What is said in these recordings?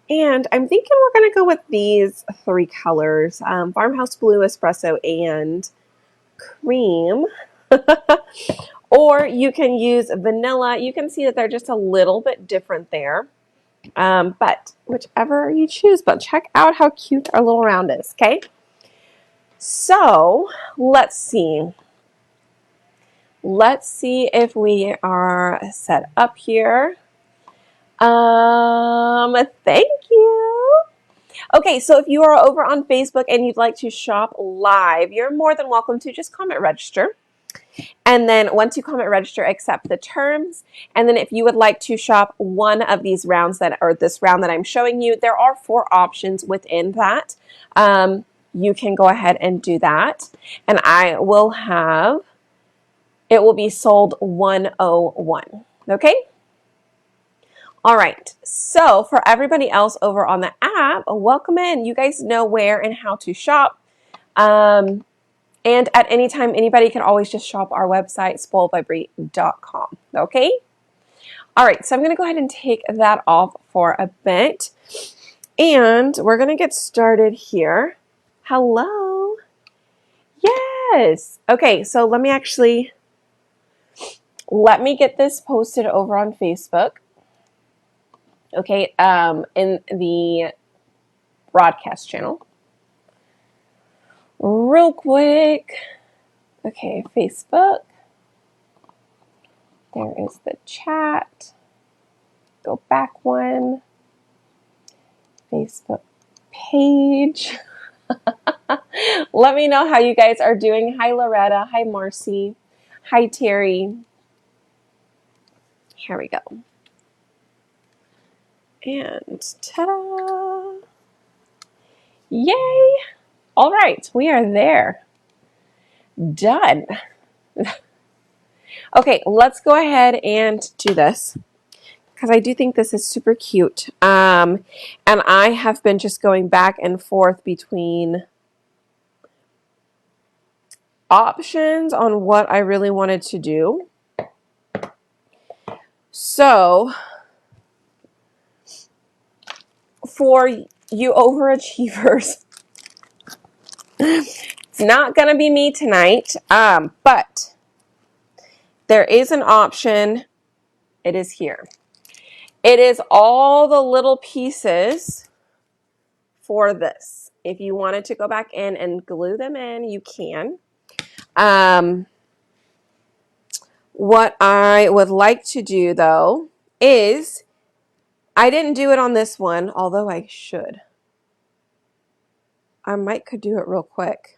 And I'm thinking we're going to go with these three colors, Farmhouse Blue, Espresso, and Cream. Or you can use vanilla. You can see that they're just a little bit different there. But whichever you choose, but check out how cute our little round is, okay? So let's see. Let's see if we are set up here. Thank you. Okay, so if you are over on Facebook and you'd like to shop live, you're more than welcome to just comment register. And then once you comment register, accept the terms. And then if you would like to shop one of these rounds this round that I'm showing you, there are 4 options within that. You can go ahead and do that. And it will be sold 101. Okay? All right. So for everybody else over on the app, welcome in. You guys know where and how to shop. And at any time, anybody can always just shop our website, spoiledbybrie.com. Okay? All right, so I'm going to go ahead and take that off for a bit. And we're going to get started here. Hello. Yes. Okay, so let me get this posted over on Facebook. Okay, in the broadcast channel. Real quick. Okay, Facebook. There is the chat. Go back one. Facebook page. Let me know how you guys are doing. Hi, Loretta. Hi, Marcy. Hi, Terry. Here we go. And ta-da! Yay! All right, we are there. Done. Okay, let's go ahead and do this because I do think this is super cute. And I have been just going back and forth between options on what I really wanted to do. So, for you overachievers, it's not going to be me tonight, but there is an option. It is here. It is all the little pieces for this. If you wanted to go back in and glue them in, you can. What I would like to do, though, is I didn't do it on this one, although I should. I could do it real quick.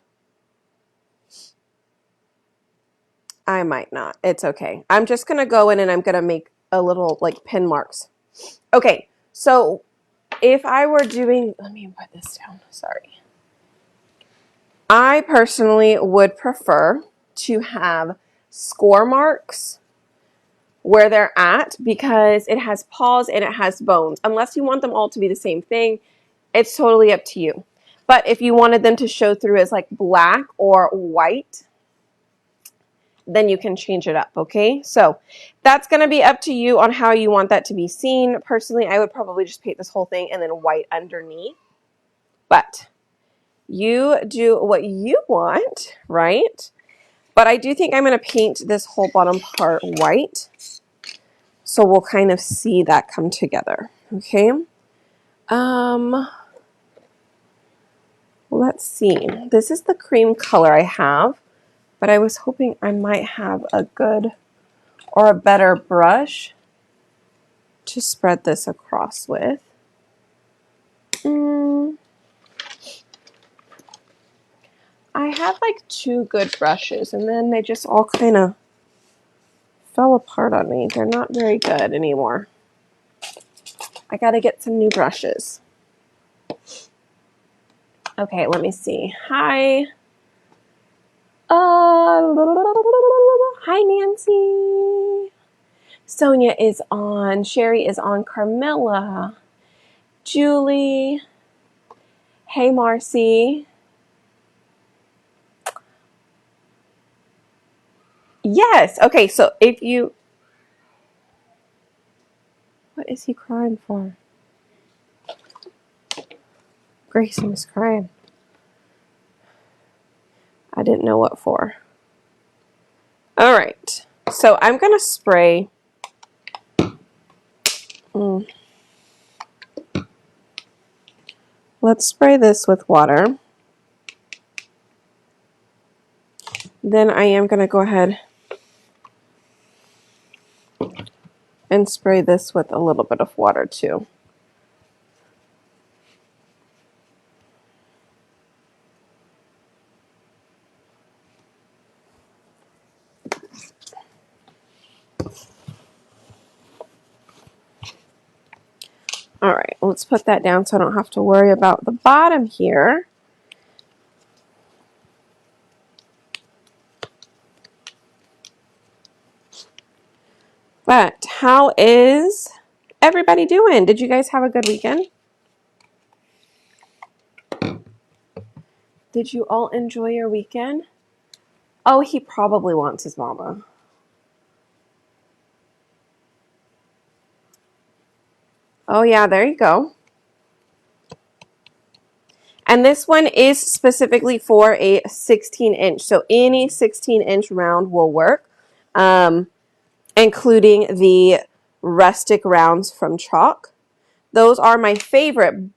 I might not. It's okay. I'm just going to go in and I'm going to make a little like pin marks. Okay, so if I were doing, let me put this down. Sorry. I personally would prefer to have score marks where they're at because it has paws and it has bones. Unless you want them all to be the same thing, it's totally up to you. But if you wanted them to show through as like black or white, then you can change it up, okay? So that's going to be up to you on how you want that to be seen. Personally, I would probably just paint this whole thing and then white underneath. But you do what you want, right? But I do think I'm going to paint this whole bottom part white. So we'll kind of see that come together, okay? Let's see. This is the cream color I have, but I was hoping I might have a good or a better brush to spread this across with. I have like 2 good brushes and then they just all kind of fell apart on me. They're not very good anymore. I gotta get some new brushes. Okay, let me see. Hi. Hi, Nancy. Sonia is on. Sherry is on. Carmela. Julie. Hey, Marcy. Yes. Okay, so if you... What is he crying for? Grayson's crying. I didn't know what for. All right. So I'm going to spray. Let's spray this with water. Then I am going to go ahead and spray this with a little bit of water too. All right, let's put that down so I don't have to worry about the bottom here. But how is everybody doing? Did you guys have a good weekend? Did you all enjoy your weekend? Oh, he probably wants his mama. Oh yeah, there you go. And this one is specifically for a 16-inch. So any 16-inch round will work, including the rustic rounds from Chalk. Those are my favorite.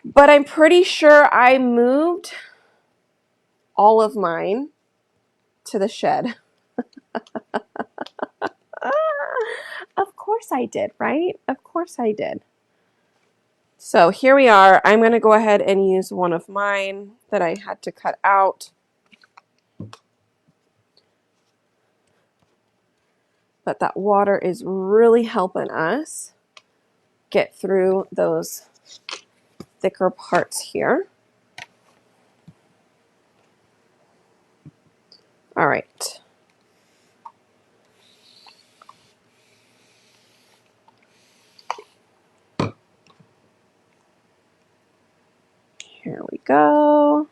But I'm pretty sure I moved all of mine to the shed. Of course I did, right? Of course I did. So here we are. I'm going to go ahead and use one of mine that I had to cut out. But that water is really helping us get through those thicker parts here. All right. Here we go.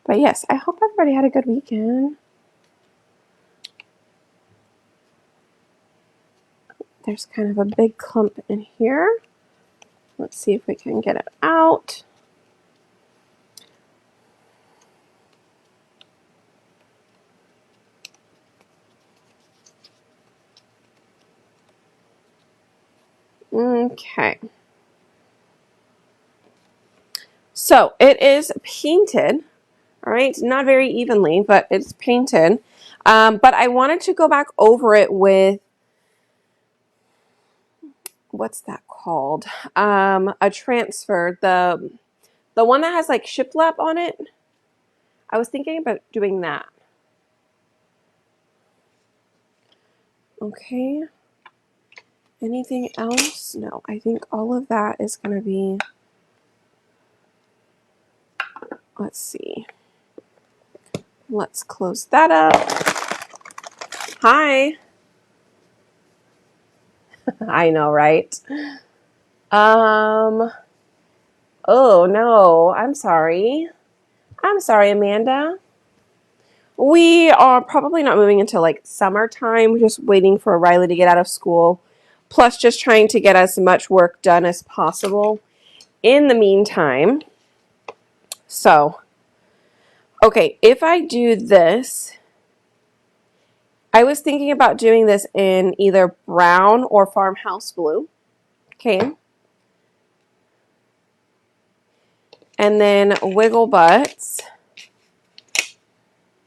But yes, I hope everybody had a good weekend. There's kind of a big clump in here. Let's see if we can get it out. Okay. So it is painted, all right, not very evenly, but it's painted. But I wanted to go back over it with, what's that called? A transfer, the one that has like shiplap on it. I was thinking about doing that. Okay. Anything else? No, I think all of that is going to be, let's see. Let's close that up. Hi. I know, right? Oh no, I'm sorry. I'm sorry, Amanda. We are probably not moving until like summertime. We're just waiting for Riley to get out of school. Plus just trying to get as much work done as possible in the meantime. So, okay, if I do this, I was thinking about doing this in either brown or farmhouse blue. Okay. And then Wiggle Butts.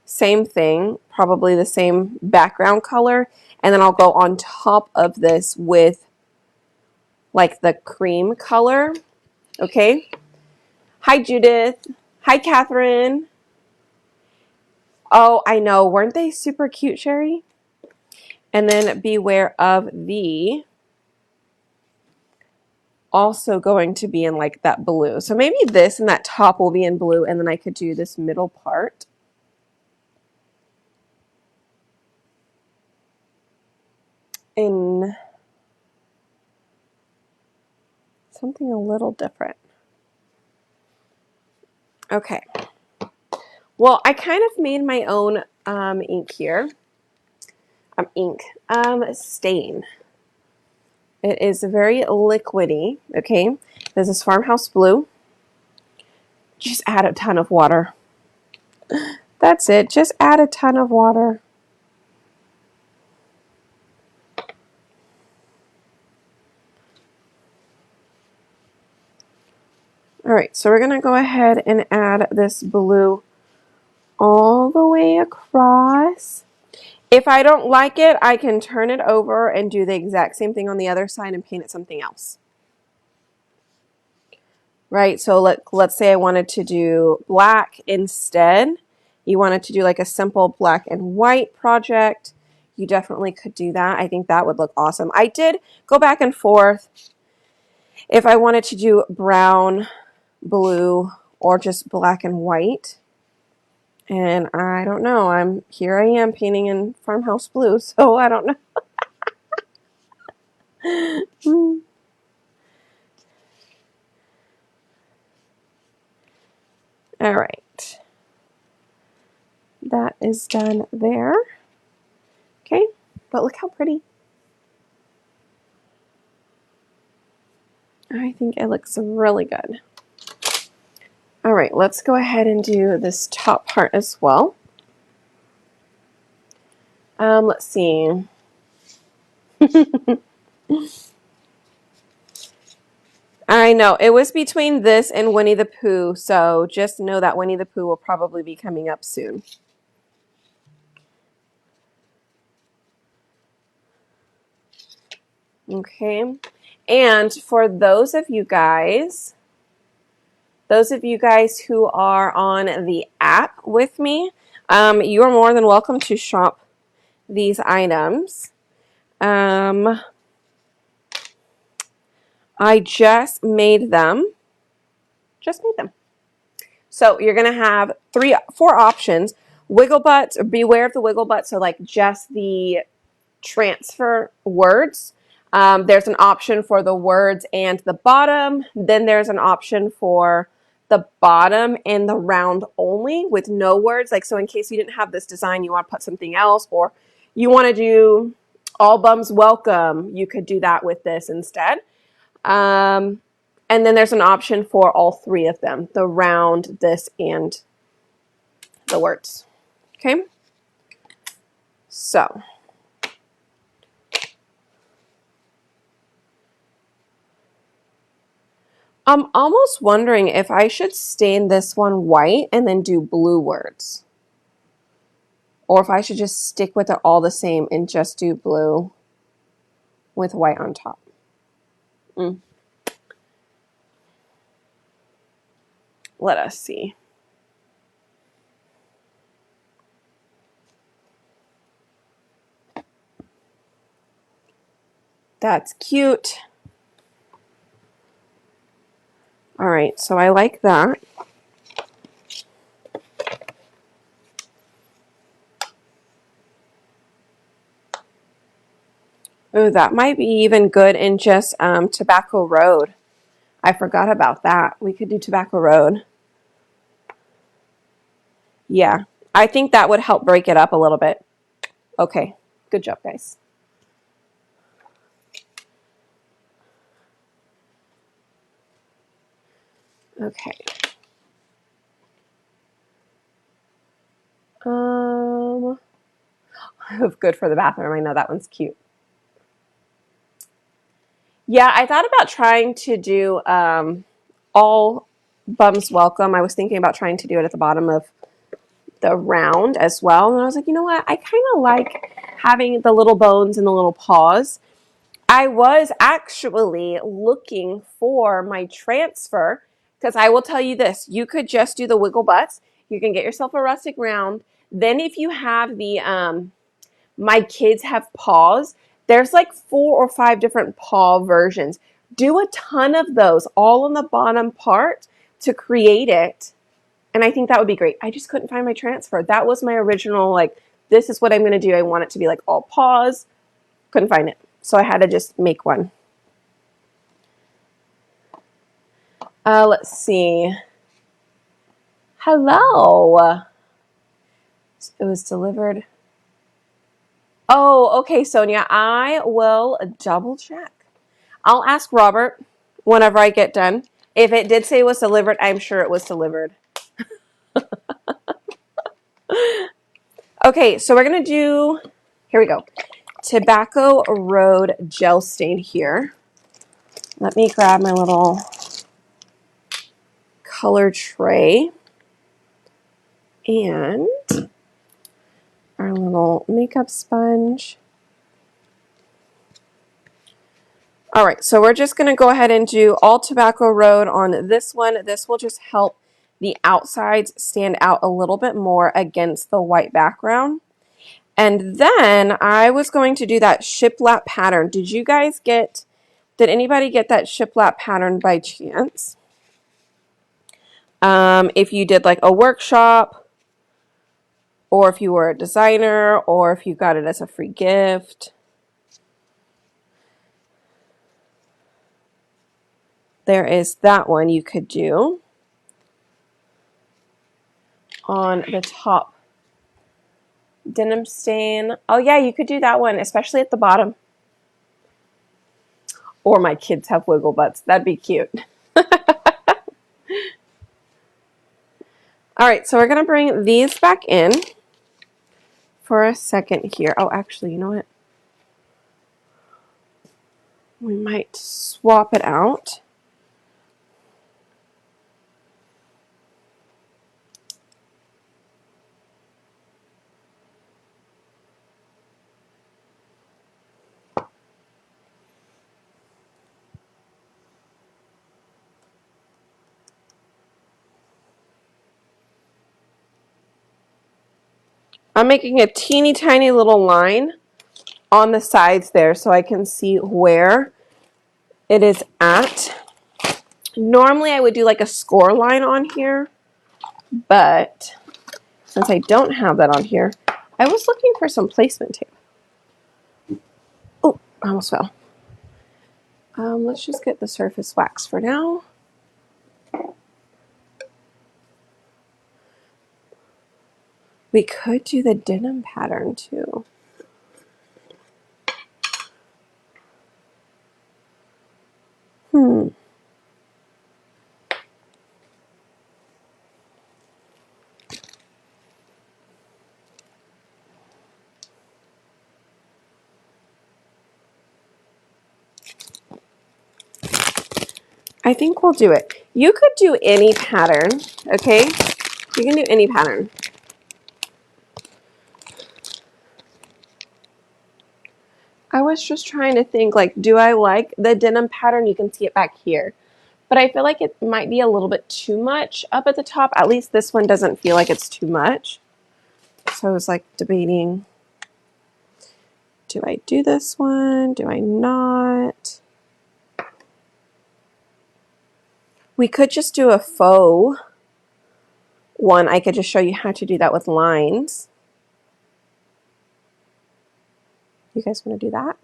Same thing, probably the same background color. And then I'll go on top of this with like the cream color. Okay. Hi, Judith. Hi, Catherine. Oh, I know. Weren't they super cute, Sherry? And then Beware of the, also going to be in like that blue. So maybe this and that top will be in blue, and then I could do this middle part in something a little different. Okay. Well, I kind of made my own ink here. Ink. Stain. It is very liquidy. Okay. This is Farmhouse Blue. Just add a ton of water. That's it. Just add a ton of water. All right, so we're going to go ahead and add this blue all the way across. If I don't like it, I can turn it over and do the exact same thing on the other side and paint it something else. Right, so let's say I wanted to do black instead. You wanted to do like a simple black and white project. You definitely could do that. I think that would look awesome. I did go back and forth if I wanted to do brown, blue, or just black and white. And I don't know. I am painting in Farmhouse Blue, so I don't know. All right. That is done there. Okay, but look how pretty. I think it looks really good. All right, let's go ahead and do this top part as well. Let's see. I know, it was between this and Winnie the Pooh, so just know that Winnie the Pooh will probably be coming up soon. Okay, and for those of you guys who are on the app with me, you are more than welcome to shop these items. I just made them. So you're going to have 4 options. Wiggle butts, beware of the wiggle butts, so like just the transfer words. There's an option for the words and the bottom. Then there's an option for the bottom and the round only with no words. Like, so in case you didn't have this design, you want to put something else, or you want to do all bums welcome, you could do that with this instead. And then there's an option for all 3 of them, the round, this, and the words. Okay? So I'm almost wondering if I should stain this one white and then do blue words. Or if I should just stick with it all the same and just do blue with white on top. Let us see. That's cute. All right, so I like that. Oh, that might be even good in just Tobacco Road. I forgot about that. We could do Tobacco Road. Yeah, I think that would help break it up a little bit. Okay, good job, guys. Okay. Good for the bathroom. I know that one's cute. Yeah, I thought about trying to do all bums welcome. I was thinking about trying to do it at the bottom of the round as well. And I was like, you know what? I kind of like having the little bones and the little paws. I was actually looking for my transfer because I will tell you this. You could just do the wiggle butts. You can get yourself a rustic round. Then if you have the my kids have paws, there's like 4 or 5 different paw versions. Do a ton of those all on the bottom part to create it. And I think that would be great. I just couldn't find my transfer. That was my original, like, this is what I'm going to do. I want it to be like all paws. Couldn't find it. So I had to just make one. Let's see. Hello. It was delivered. Oh, okay, Sonia. I will double check. I'll ask Robert whenever I get done. If it did say it was delivered, I'm sure it was delivered. Okay, so we're going to do, here we go, Tobacco Road gel stain here. Let me grab my little color tray and our little makeup sponge. All right, so we're just going to go ahead and do all Tobacco Road on this one. This will just help the outsides stand out a little bit more against the white background. And then I was going to do that shiplap pattern. Did anybody get that shiplap pattern by chance? If you did like a workshop, or if you were a designer, or if you got it as a free gift. There is that one you could do on the top denim stain. Oh yeah, you could do that one, especially at the bottom. Or my kids have wiggle butts. That'd be cute. All right, so we're going to bring these back in for a second here. Oh, actually, you know what? We might swap it out. I'm making a teeny tiny little line on the sides there so I can see where it is at. Normally I would do like a score line on here, but since I don't have that on here, I was looking for some placement tape. Oh, I almost fell. Let's just get the surface wax for now. We could do the denim pattern too. I think we'll do it. You could do any pattern, okay? You can do any pattern. I was just trying to think, like, do I like the denim pattern? You can see it back here. But I feel like it might be a little bit too much up at the top. At least this one doesn't feel like it's too much. So I was like debating, do I do this one? Do I not? We could just do a faux one. I could just show you how to do that with lines. You guys want to do that?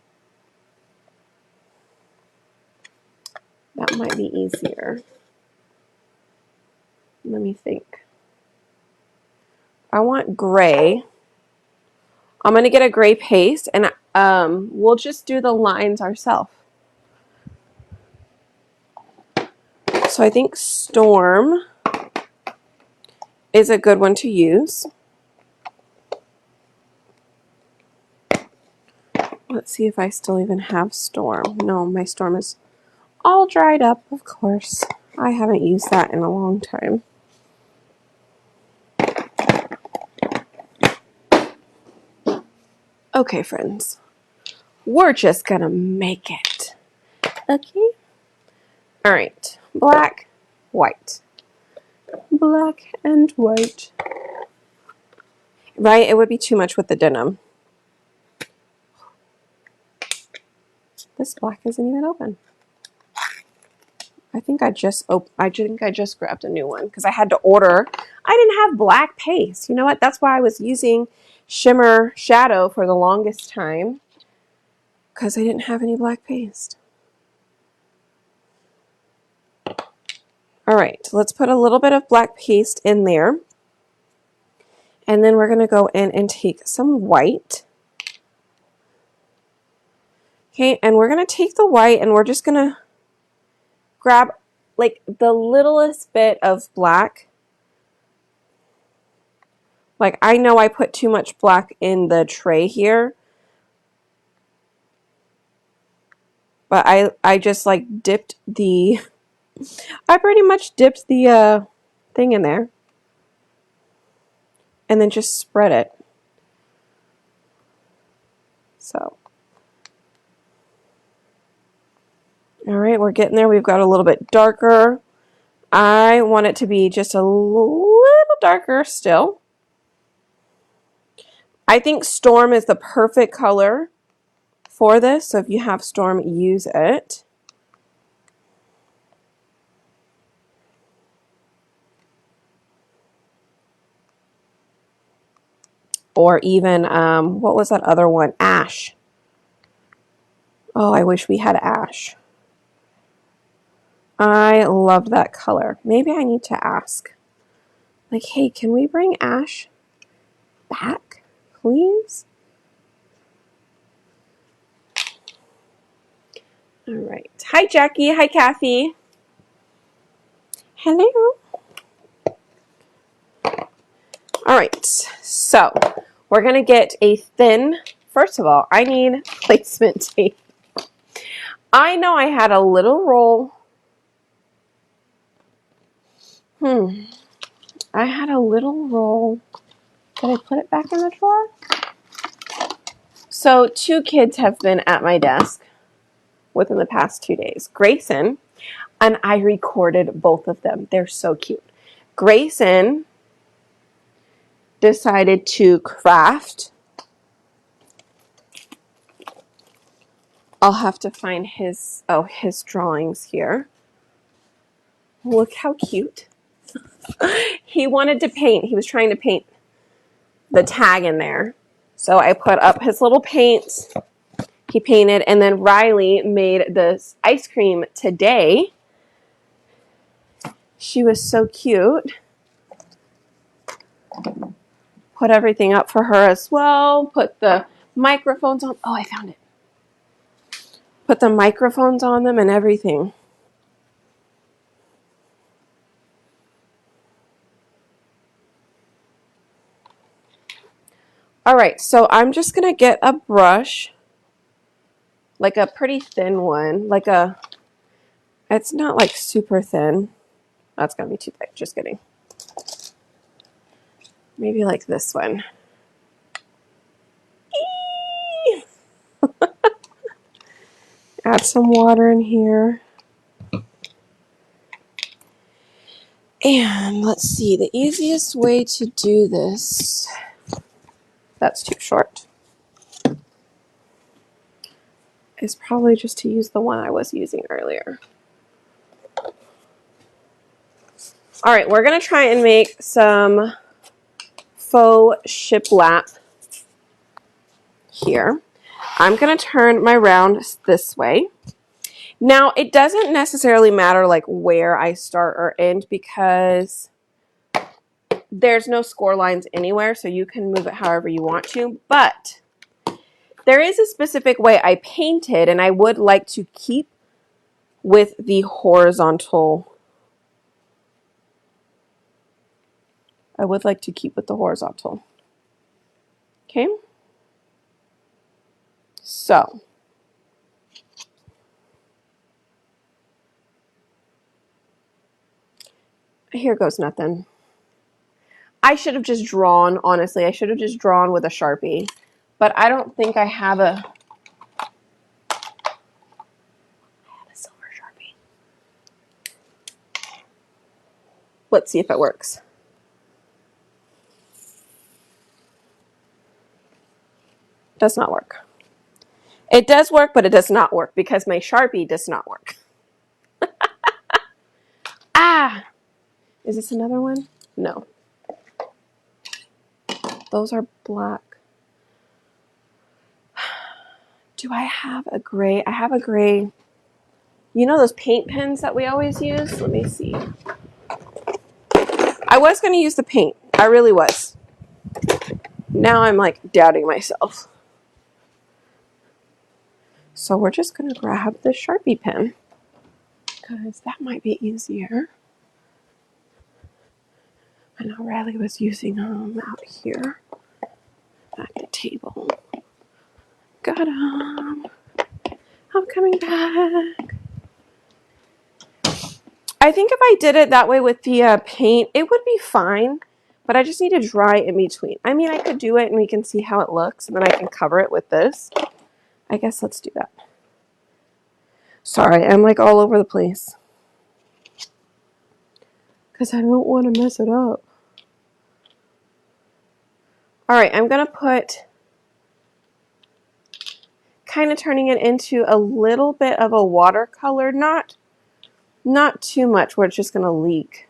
That might be easier. Let me think. I want gray. I'm going to get a gray paste and we'll just do the lines ourselves. So I think Storm is a good one to use. Let's see if I still even have Storm. No, my Storm is all dried up, of course. I haven't used that in a long time. Okay, friends. We're just gonna make it. Okay? All right. Black, white. Black and white. Right? It would be too much with the denim. This black isn't even open. I think I just grabbed a new one because I had to order. I didn't have black paste. You know what? That's why I was using Shimmer Shadow for the longest time, because I didn't have any black paste. All right, let's put a little bit of black paste in there. And then we're going to go in and take some white. Okay, and we're going to take the white and we're just going to grab like the littlest bit of black. Like I know I put too much black in the tray here. But I just like I pretty much dipped the thing in there. And then just spread it. So. All right, we're getting there. We've got a little bit darker. I want it to be just a little darker still. I think Storm is the perfect color for this. So if you have Storm, use it. Or even, what was that other one? Ash. Oh, I wish we had Ash. I loved that color. Maybe I need to ask. Like, hey, can we bring Ash back, please? All right. Hi, Jackie. Hi, Kathy. Hello. All right. So we're going to get a thin. First of all, I need placement tape. I know I had a little roll. I had a little roll. Did I put it back in the drawer? So 2 kids have been at my desk within the past 2 days. Grayson, and I recorded both of them. They're so cute. Grayson decided to craft. I'll have to find his drawings here. Look how cute. He wanted to paint. He was trying to paint the tag in there. So I put up his little paints. He painted, and then Riley made this ice cream today. She was so cute. Put everything up for her as well. Put the microphones on. Oh, I found it. Put the microphones on them and everything. All right, so I'm just going to get a brush, like a pretty thin one, it's not like super thin. That's going to be too thick, just kidding. Maybe like this one. Add some water in here. And let's see, the easiest way to do this, that's too short, is probably just to use the one I was using earlier. All right, we're going to try and make some faux shiplap here. I'm going to turn my round this way. Now, it doesn't necessarily matter like where I start or end because there's no score lines anywhere, so you can move it however you want to. But there is a specific way I painted, and I would like to keep with the horizontal. I would like to keep with the horizontal. Okay. So. Here goes nothing. I should have just drawn, honestly. I should have just drawn with a Sharpie. But I don't think I have a silver Sharpie. Let's see if it works. Does not work. It does work, but it does not work because my Sharpie does not work. Ah! Is this another one? No. Those are black. Do I have a gray? I have a gray. You know those paint pens that we always use? Let me see. I was going to use the paint. I really was. Now I'm like doubting myself. So we're just going to grab the Sharpie pen because that might be easier. I know Riley was using them out here at the table. Got them. I'm coming back. I think if I did it that way with the paint, it would be fine, but I just need to dry in between. I mean, I could do it and we can see how it looks, and then I can cover it with this. I guess let's do that. Sorry, I'm like all over the place because I don't want to mess it up. All right, I'm going to put, kind of turning it into a little bit of a watercolor, not too much where it's just going to leak.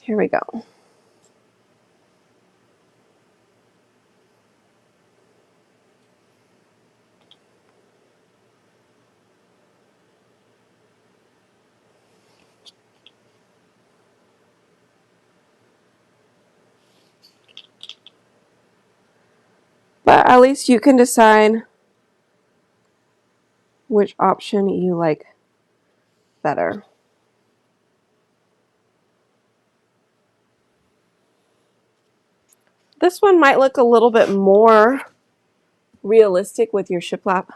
Here we go. But at least you can decide which option you like better. This one might look a little bit more realistic with your shiplap,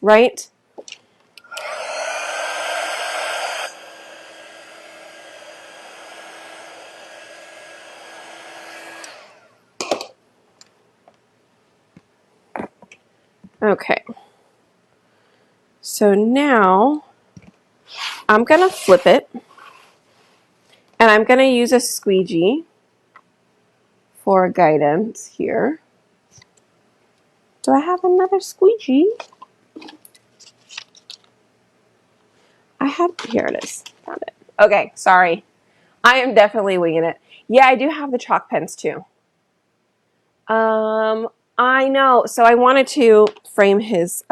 right? Okay. So now I'm going to flip it, and I'm going to use a squeegee for guidance here. Do I have another squeegee? Here it is. Found it. Okay, sorry. I am definitely winging it. Yeah, I do have the chalk pens too. I know. So I wanted to frame his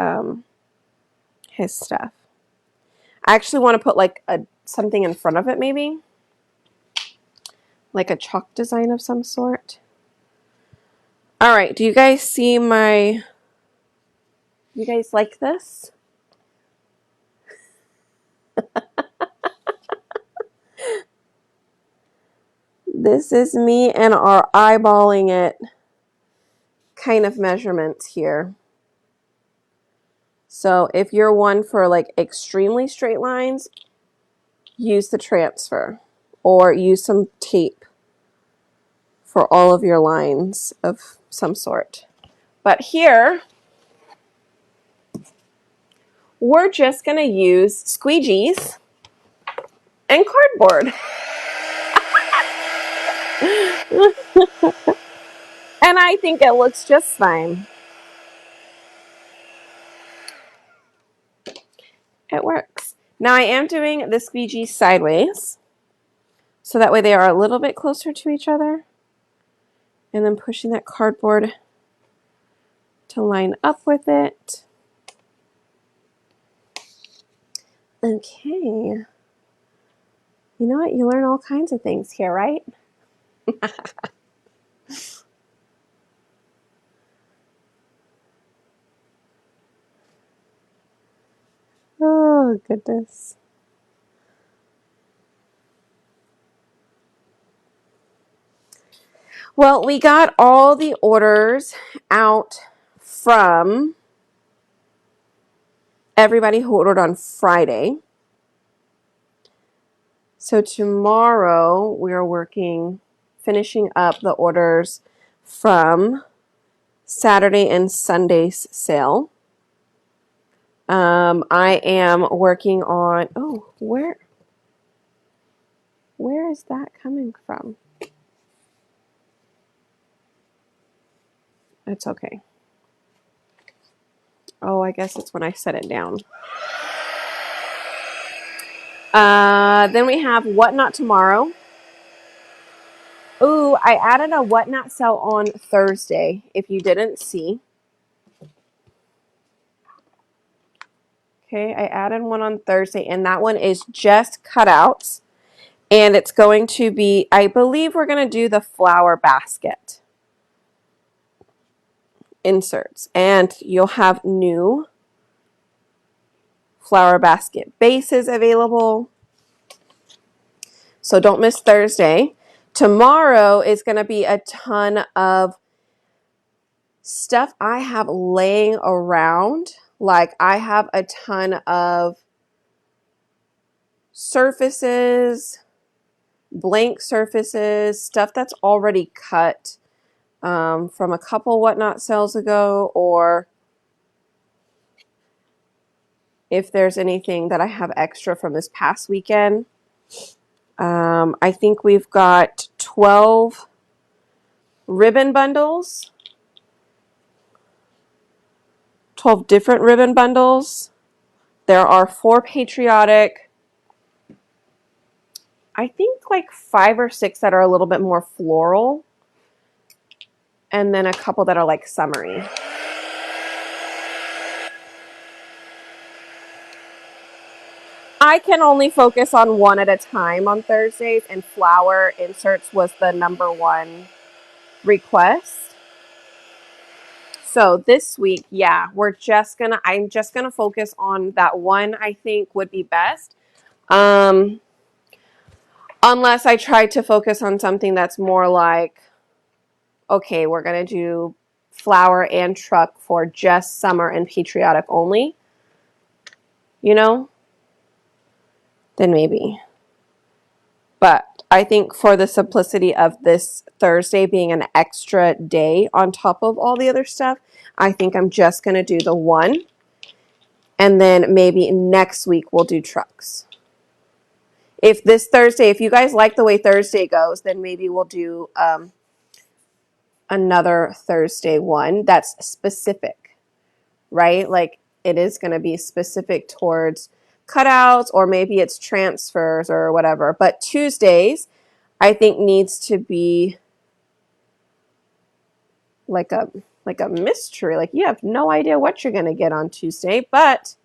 stuff. I actually want to put like something in front of it, maybe. Like a chalk design of some sort. All right, do you guys see my... You guys like this? This is me and our eyeballing it kind of measurements here. So if you're one for like extremely straight lines, use the transfer or use some tape for all of your lines of some sort. But here, we're just going to use squeegees and cardboard. And I think it looks just fine. It works. Now I am doing the squeegee sideways, so that way they are a little bit closer to each other. And then pushing that cardboard to line up with it. Okay. You know what? You learn all kinds of things here, right? Oh, goodness. Well, we got all the orders out from everybody who ordered on Friday. So tomorrow we are finishing up the orders from Saturday and Sunday's sale. I am working on, where is that coming from? It's okay. Oh, I guess it's when I set it down. Then we have Whatnot tomorrow. Ooh, I added a Whatnot sale on Thursday, if you didn't see. Okay, I added one on Thursday, and that one is just cutouts. And it's going to be, I believe we're going to do the flower basket. inserts, and you'll have new flower basket bases available. So don't miss Thursday. Tomorrow is going to be a ton of stuff I have laying around. Like I have a ton of surfaces, blank surfaces, stuff that's already cut from a couple Whatnot sales ago, or if there's anything that I have extra from this past weekend. I think we've got 12 ribbon bundles, 12 different ribbon bundles. There are 4 patriotic, I think like 5 or 6 that are a little bit more floral, and then a couple that are like summery. I can only focus on one at a time on Thursdays, and flower inserts was the #1 request. So this week, yeah, I'm just gonna focus on that one I think would be best. Unless I try to focus on something that's more like, okay, we're gonna do flower and truck for just summer and patriotic only, you know, then maybe. But I think for the simplicity of this Thursday being an extra day on top of all the other stuff, I think I'm just going to do the one. And then maybe next week we'll do trucks. If this Thursday, if you guys like the way Thursday goes, then maybe we'll do another Thursday one that's specific, right? Like it is going to be specific towards cutouts, or maybe it's transfers or whatever. But Tuesdays, I think, needs to be like a mystery. Like you have no idea what you're going to get on Tuesday, but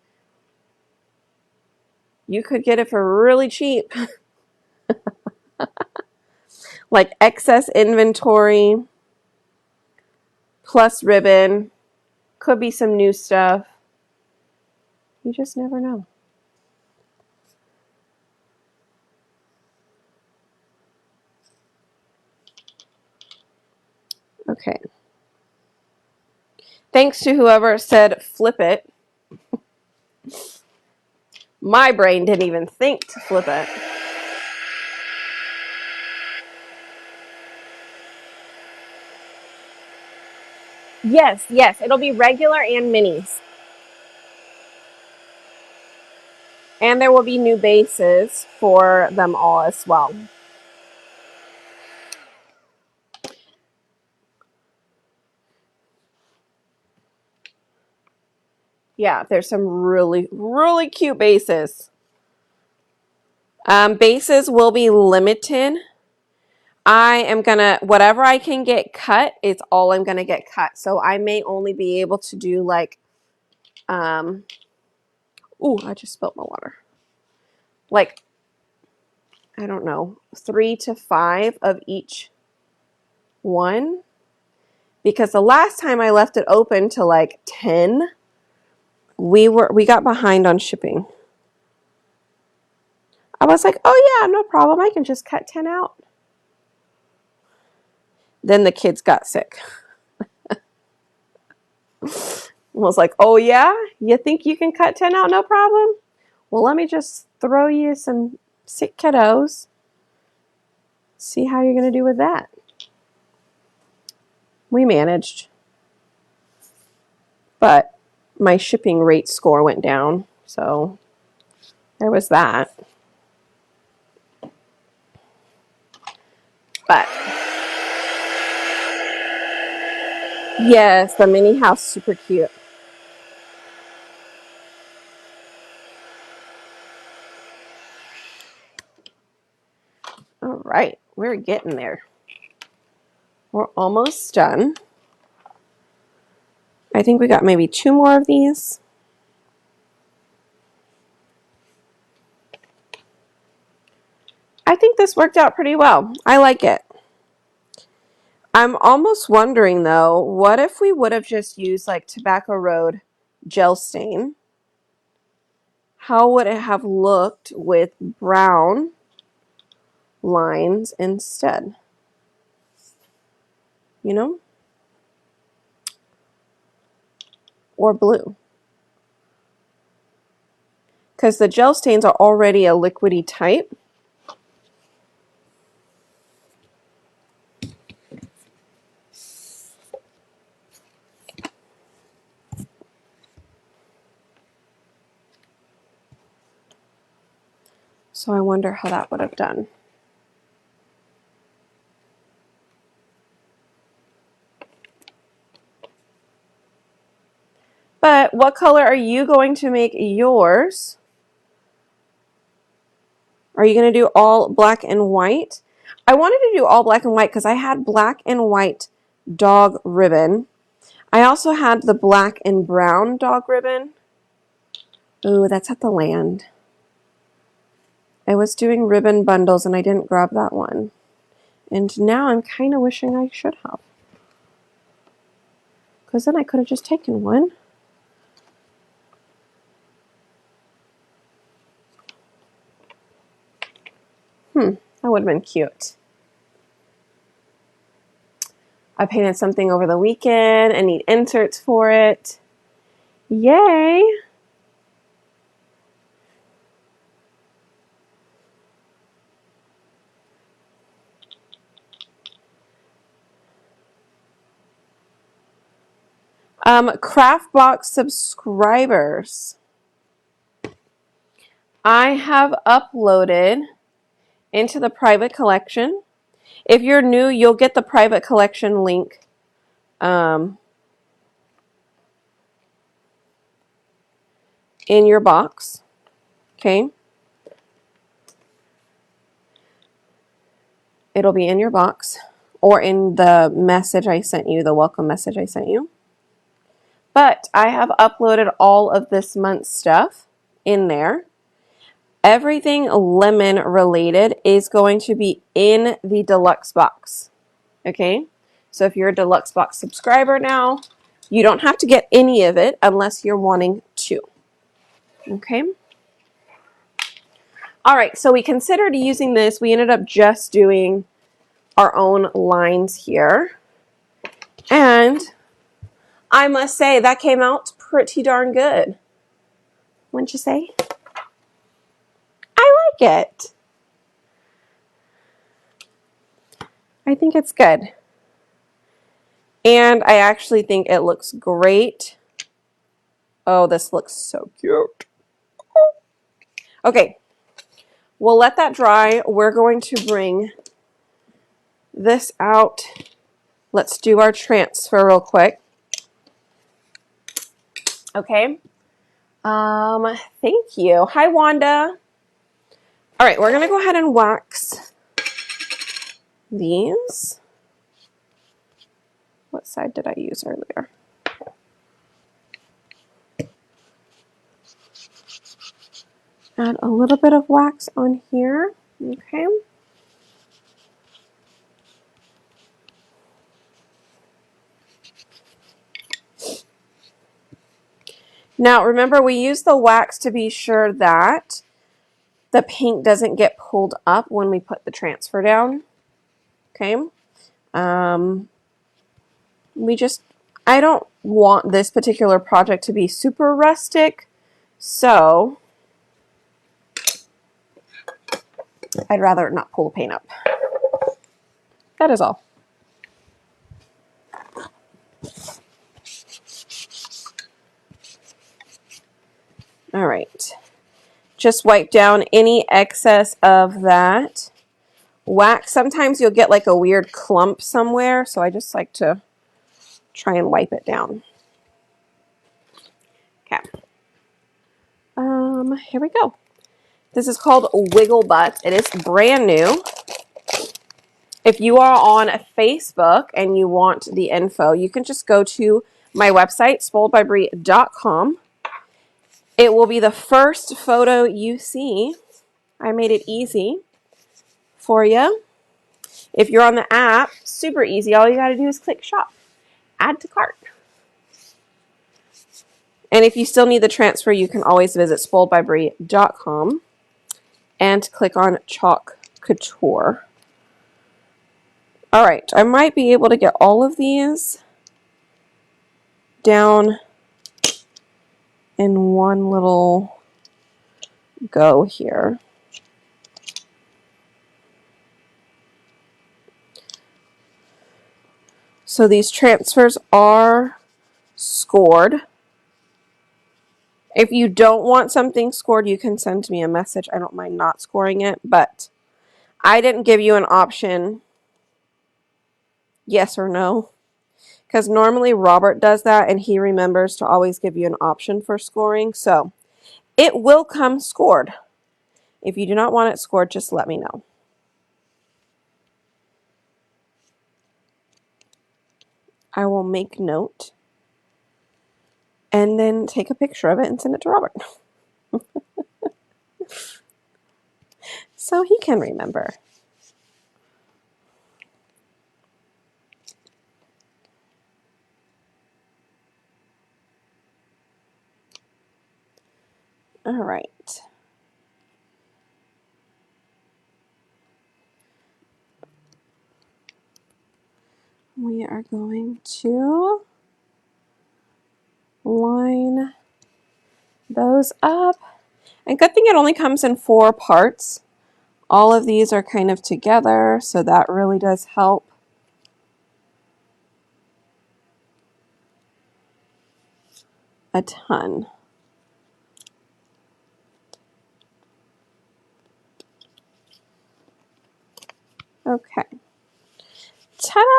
you could get it for really cheap. Like excess inventory plus ribbon, could be some new stuff. You just never know. Okay. Thanks to whoever said flip it. My brain didn't even think to flip it. Yes, it'll be regular and minis. And there will be new bases for them all as well. Yeah, there's some really, really cute bases. Bases will be limited. I am gonna, whatever I can get cut, it's all I'm gonna get cut. So I may only be able to do like, ooh, I just spilled my water. Like, I don't know, 3 to 5 of each one. Because the last time I left it open to like 10, we got behind on shipping. I was like, oh yeah, no problem. I can just cut 10 out. Then the kids got sick. Was like, oh yeah, you think you can cut 10 out, no problem? Well, let me just throw you some sick kiddos. See how you're going to do with that. We managed. But my shipping rate score went down. So there was that. But yes, the mini house, super cute. All right, we're getting there. We're almost done. I think we got maybe 2 more of these. I think this worked out pretty well. I like it. I'm almost wondering though, what if we would have just used like Tobacco Road gel stain? How would it have looked with brown lines instead? You know? Or blue. Because the gel stains are already a liquidy type. So I wonder how that would have done. But what color are you going to make yours? Are you going to do all black and white? I wanted to do all black and white because I had black and white dog ribbon. I also had the black and brown dog ribbon. Ooh, that's at the land. I was doing ribbon bundles and I didn't grab that one. And now I'm kind of wishing I should have. Because then I could have just taken one. That would have been cute. I painted something over the weekend and need inserts for it. Yay! Craftbox subscribers. I have uploaded into the private collection. If you're new, you'll get the private collection link in your box. Okay. It'll be in your box or in the message I sent you, the welcome message I sent you. But I have uploaded all of this month's stuff in there. Everything lemon related is going to be in the deluxe box. Okay? So if you're a deluxe box subscriber now, you don't have to get any of it unless you're wanting to. Okay? All right, so we considered using this. We ended up just doing our own lines here. And I must say that came out pretty darn good. Wouldn't you say? I like it. I think it's good. And I actually think it looks great. Oh, this looks so cute. Okay, we'll let that dry. We're going to bring this out. Let's do our transfer real quick. Okay. Thank you. Hi, Wanda. All right, we're going to go ahead and wax these. What side did I use earlier? Add a little bit of wax on here. Okay. Now, remember, we use the wax to be sure that the paint doesn't get pulled up when we put the transfer down. Okay. I don't want this particular project to be super rustic, so I'd rather not pull the paint up. That is all. All right. Just wipe down any excess of that wax. Sometimes you'll get like a weird clump somewhere, so I just like to try and wipe it down. Okay. Here we go. This is called Wiggle Butt. It is brand new. If you are on Facebook and you want the info, you can just go to my website, spoiledbybrie.com. It will be the first photo you see. I made it easy for you. If you're on the app, super easy. All you got to do is click shop, add to cart. And if you still need the transfer, you can always visit spoiledbybrie.com and click on Chalk Couture. All right, I might be able to get all of these down in one little go here. So these transfers are scored. If you don't want something scored, you can send me a message. I don't mind not scoring it, but I didn't give you an option, yes or no, because normally Robert does that and he remembers to always give you an option for scoring. So it will come scored. If you do not want it scored, just let me know. I will make note and then take a picture of it and send it to Robert. So he can remember. All right. We are going to line those up. And good thing it only comes in 4 parts. All of these are kind of together, so that really does help. A ton. Okay. Ta-da!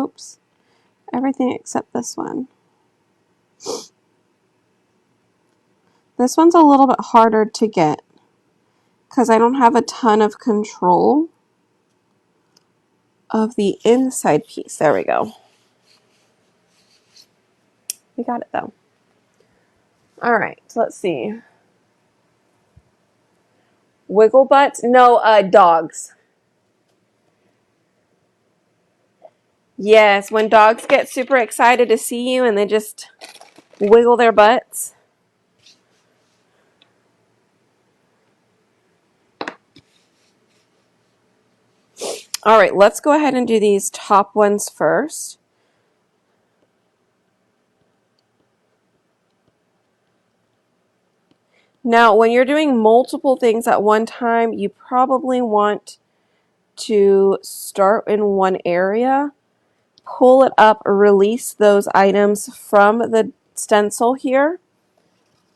Oops. Everything except this one. This one's a little bit harder to get because I don't have a ton of control of the inside piece. There we go. We got it though. All right, so let's see. Wiggle butts? No, dogs. Yes, when dogs get super excited to see you and they just wiggle their butts. All right, let's go ahead and do these top ones first. Now, when you're doing multiple things at one time, you probably want to start in one area, pull it up, release those items from the stencil here.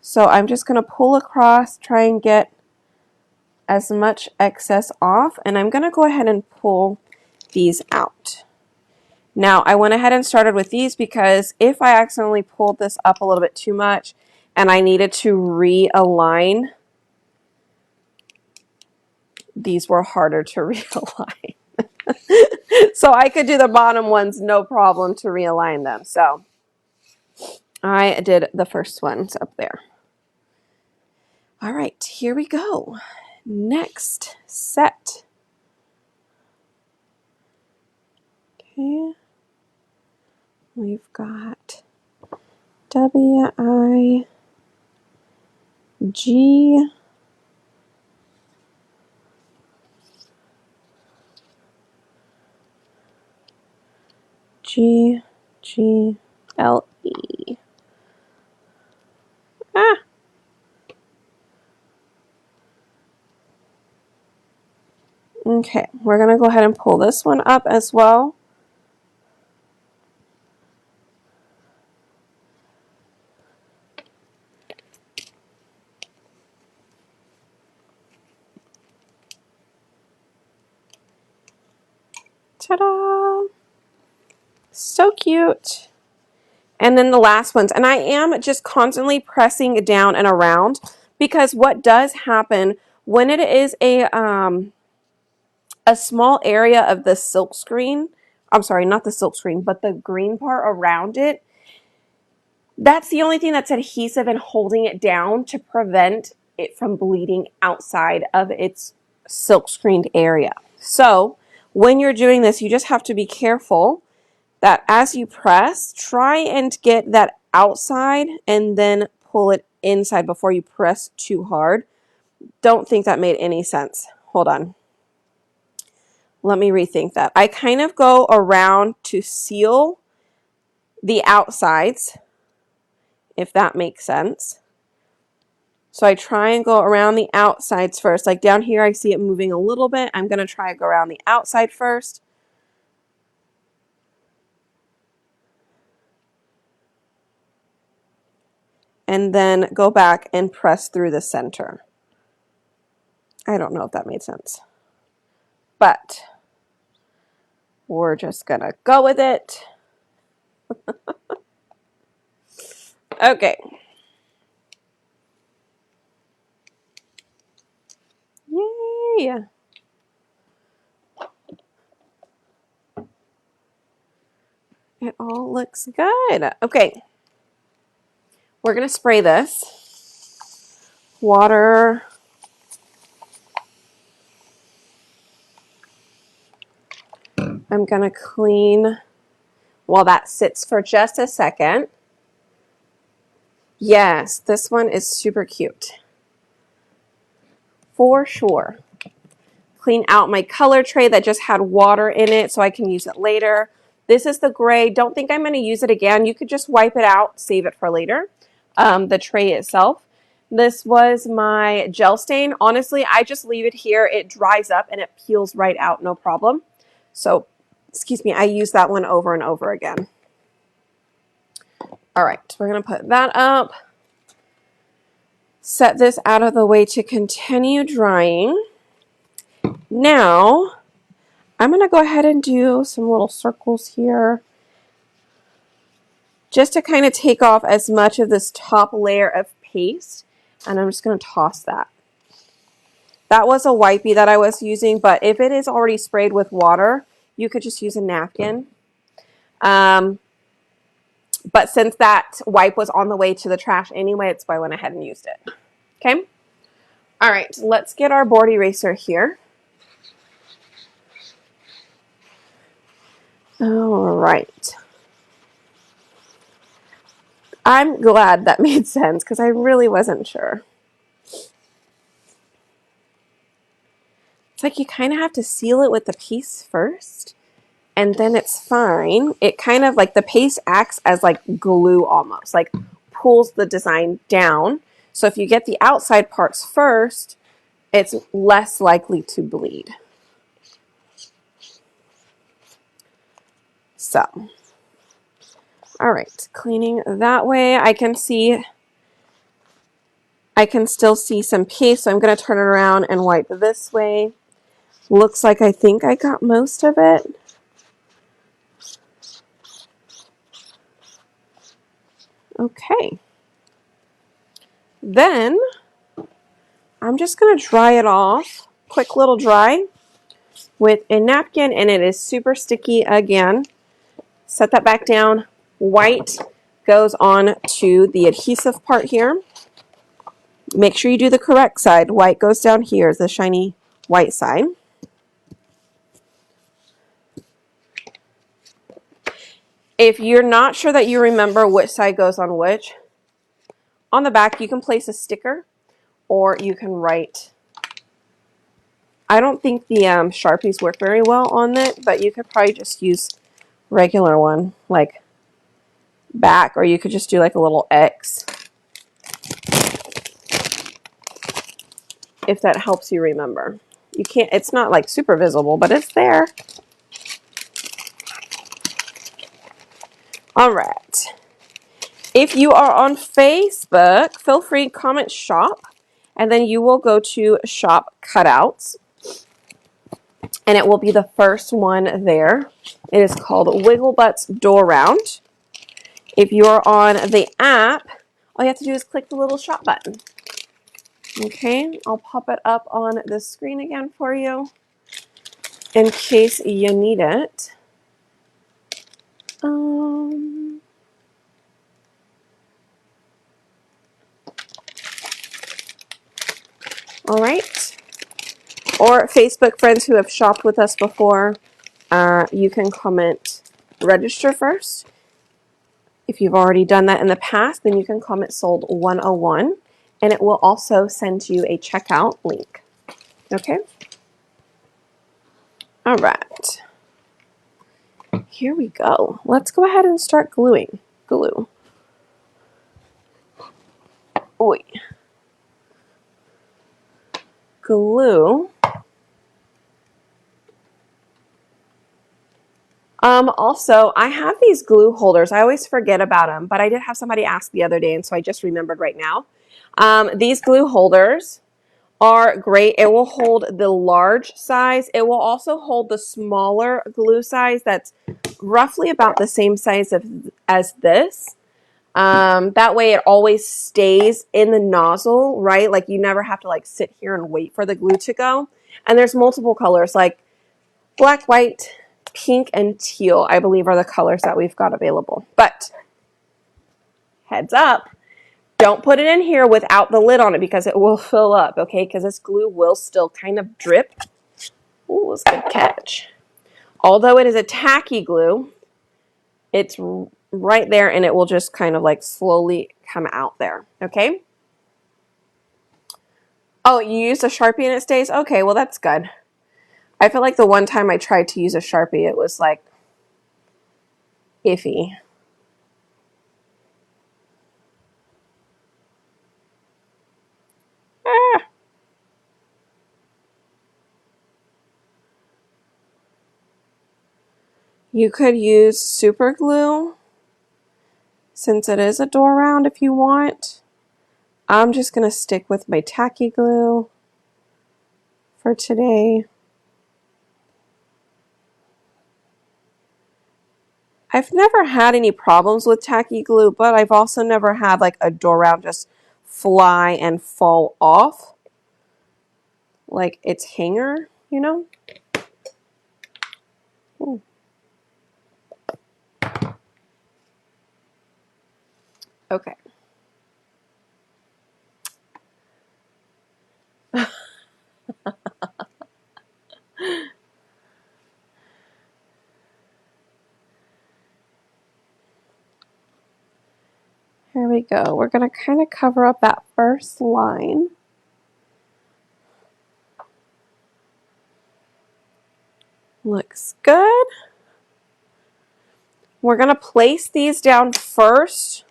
So I'm just going to pull across, try and get as much excess off, and I'm going to go ahead and pull these out. Now, I went ahead and started with these because if I accidentally pulled this up a little bit too much and I needed to realign, these were harder to realign. So I could do the bottom ones no problem to realign them. So I did the first ones up there. All right, here we go. Next set. Okay. We've got W-I-G, G-G-L-E. Ah! Okay, we're going to go ahead and pull this one up as well. Ta-da! So cute. And then the last ones. And I am just constantly pressing down and around because what does happen when it is a small area of the silk screen, I'm sorry, not the silk screen, but the green part around it, that's the only thing that's adhesive and holding it down to prevent it from bleeding outside of its silk screened area. So when you're doing this, you just have to be careful that as you press, try and get that outside and then pull it inside before you press too hard. Don't think that made any sense. Hold on. Let me rethink that. I kind of go around to seal the outsides, if that makes sense. So I try and go around the outsides first. Like down here, I see it moving a little bit. I'm going to try and go around the outside first. And then go back and press through the center. I don't know if that made sense, but we're just going to go with it. Okay. Yay. It all looks good. Okay. We're going to spray this. Water. I'm going to clean while that sits for just a second. Yes, this one is super cute. For sure. Clean out my color tray that just had water in it so I can use it later. This is the gray. Don't think I'm going to use it again. You could just wipe it out, save it for later. The tray itself. This was my gel stain. Honestly, I just leave it here. It dries up and it peels right out, no problem. So, excuse me, I use that one over and over again. All right, we're going to put that up. Set this out of the way to continue drying. Now, I'm going to go ahead and do some little circles here just to kind of take off as much of this top layer of paste. And I'm just going to toss that. That was a wipey that I was using, but if it is already sprayed with water, you could just use a napkin. But since that wipe was on the way to the trash anyway, it's why I went ahead and used it. Okay? All right, let's get our board eraser here. All right. I'm glad that made sense because I really wasn't sure. It's like you kind of have to seal it with the piece first, and then it's fine. It kind of like the paste acts as like glue almost, like pulls the design down. So if you get the outside parts first, it's less likely to bleed. So, all right, cleaning that way. I can still see some paste, so I'm going to turn it around and wipe this way. Looks like I think I got most of it. Okay. Then I'm just going to dry it off. Quick little dry with a napkin, and it is super sticky again. Set that back down. White goes on to the adhesive part here. Make sure you do the correct side. White goes down here, the shiny white side. If you're not sure that you remember which side goes on which, on the back you can place a sticker or you can write. I don't think the Sharpies work very well on it, but you could probably just use regular one, like back, or you could just do like a little X. If that helps you remember. You can't, it's not like super visible, but it's there. All right. If you are on Facebook, feel free to comment shop, and then you will go to shop cutouts, and it will be the first one there. It is called Wiggle Butts Door Round. If you're on the app, all you have to do is click the little shop button. Okay, I'll pop it up on the screen again for you in case you need it. or Facebook friends who have shopped with us before, you can comment register first. If you've already done that in the past, then you can comment sold 101, and it will also send you a checkout link. Okay? All right. Here we go. Let's go ahead and start gluing. Glue. Oi. Glue. Also, I have these glue holders. I always forget about them, but I did have somebody ask the other day, and so I just remembered right now. These glue holders are great. It will hold the large size. It will also hold the smaller glue size that's roughly about the same size as this. That way it always stays in the nozzle, right? Like you never have to like sit here and wait for the glue to go. And there's multiple colors like black, white, pink, and teal, I believe are the colors that we've got available. But heads up, don't put it in here without the lid on it because it will fill up, okay? Because this glue will still kind of drip. Ooh, that's a good catch. Although it is a tacky glue, it's right there and it will just kind of like slowly come out there, okay? Oh, you used a Sharpie and it stays? Okay, well that's good. I feel like the one time I tried to use a Sharpie, it was like iffy. Ah. You could use super glue since it is a door round if you want. I'm just going to stick with my tacky glue for today. I've never had any problems with tacky glue, but I've also never had like a door round just fly and fall off like its hanger, you know? Ooh. Okay. Here we go. We're going to kind of cover up that first line. Looks good. We're going to place these down first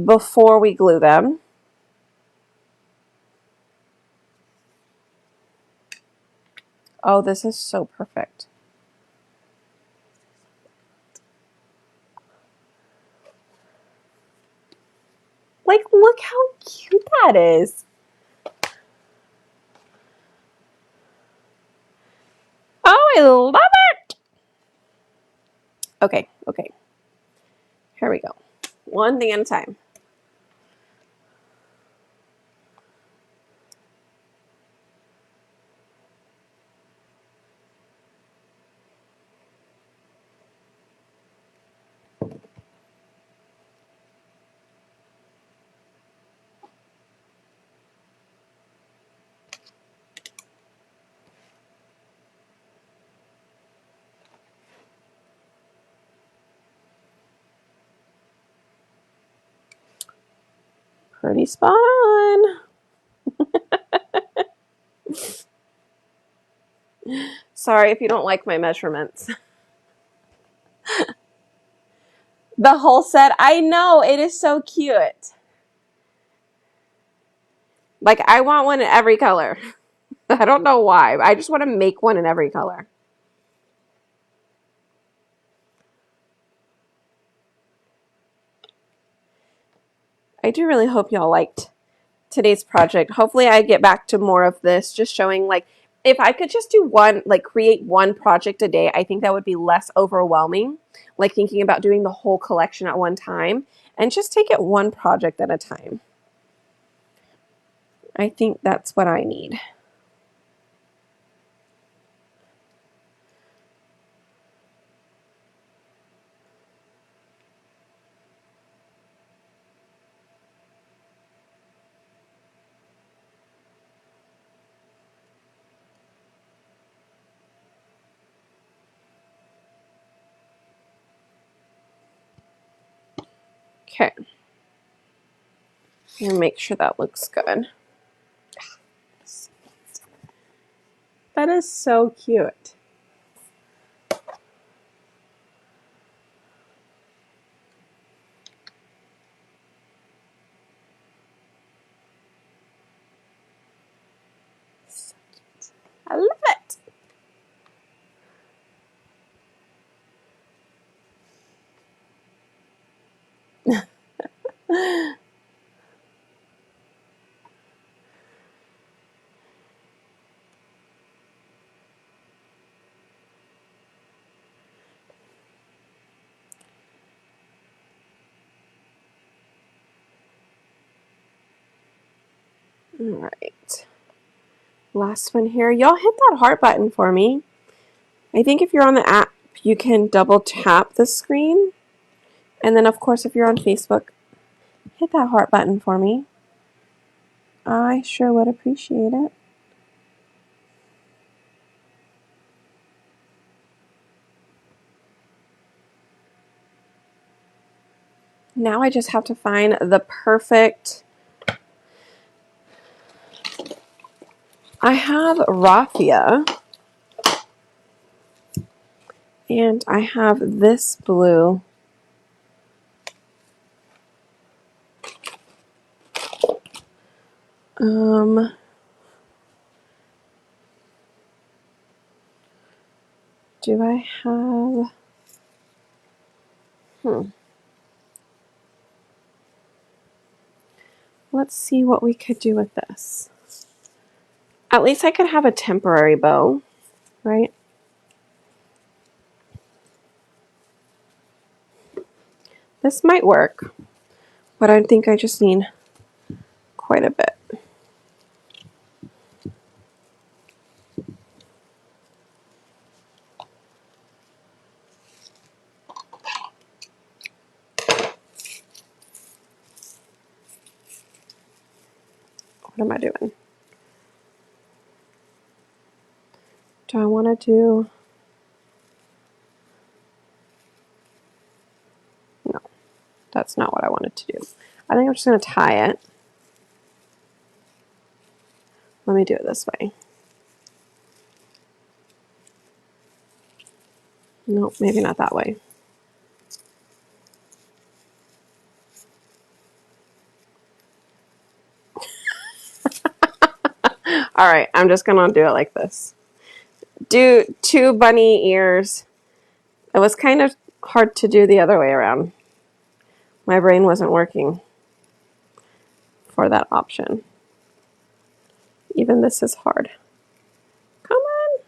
before we glue them. Oh, this is so perfect. Like, look how cute that is. Oh, I love it. Okay. Here we go. One thing at a time. Pretty spot on. Sorry if you don't like my measurements. The whole set, I know, it is so cute. Like, I want one in every color. I don't know why. I just want to make one in every color. I do really hope y'all liked today's project. Hopefully I get back to more of this, just showing like, if I could just do one, like create one project a day, I think that would be less overwhelming. Like thinking about doing the whole collection at one time and just take it one project at a time. I think that's what I need. Okay. And make sure that looks good. That is so cute. So cute. I love it. All right. Last one here. Y'all hit that heart button for me. I think if you're on the app, you can double tap the screen. And then, of course, if you're on Facebook, hit that heart button for me. I sure would appreciate it. Now I just have to find the perfect... I have raffia. And I have this blue. Do I have... Let's see what we could do with this. At least I could have a temporary bow, right? This might work, but I think I just need quite a bit. What am I doing? Do I want to do... No, that's not what I wanted to do. I think I'm just going to tie it. Let me do it this way. No, maybe not that way. All right, I'm just going to do it like this. Do 2 bunny ears. It was kind of hard to do the other way around. My brain wasn't working for that option. Even this is hard. Come on.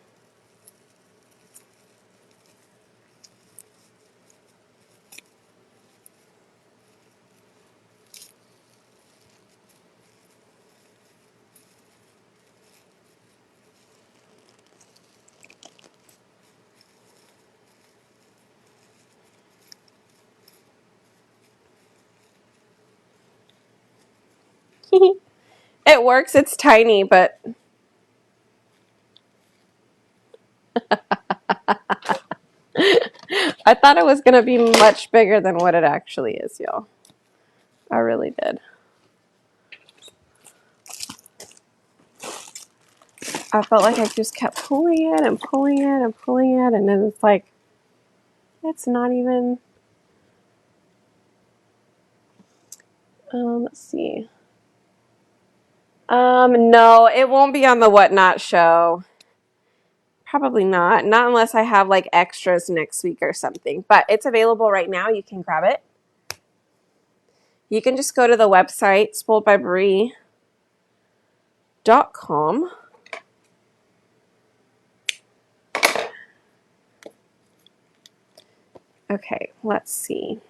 It works. It's tiny, but... I thought it was going to be much bigger than what it actually is, y'all. I really did. I felt like I just kept pulling it and pulling it and pulling it, and then it's like, it's not even... let's see. No, it won't be on the Whatnot show. Probably not. Not unless I have like extras next week or something. But it's available right now. You can grab it. You can just go to the website, SpoiledByBri.com. Okay, let's see.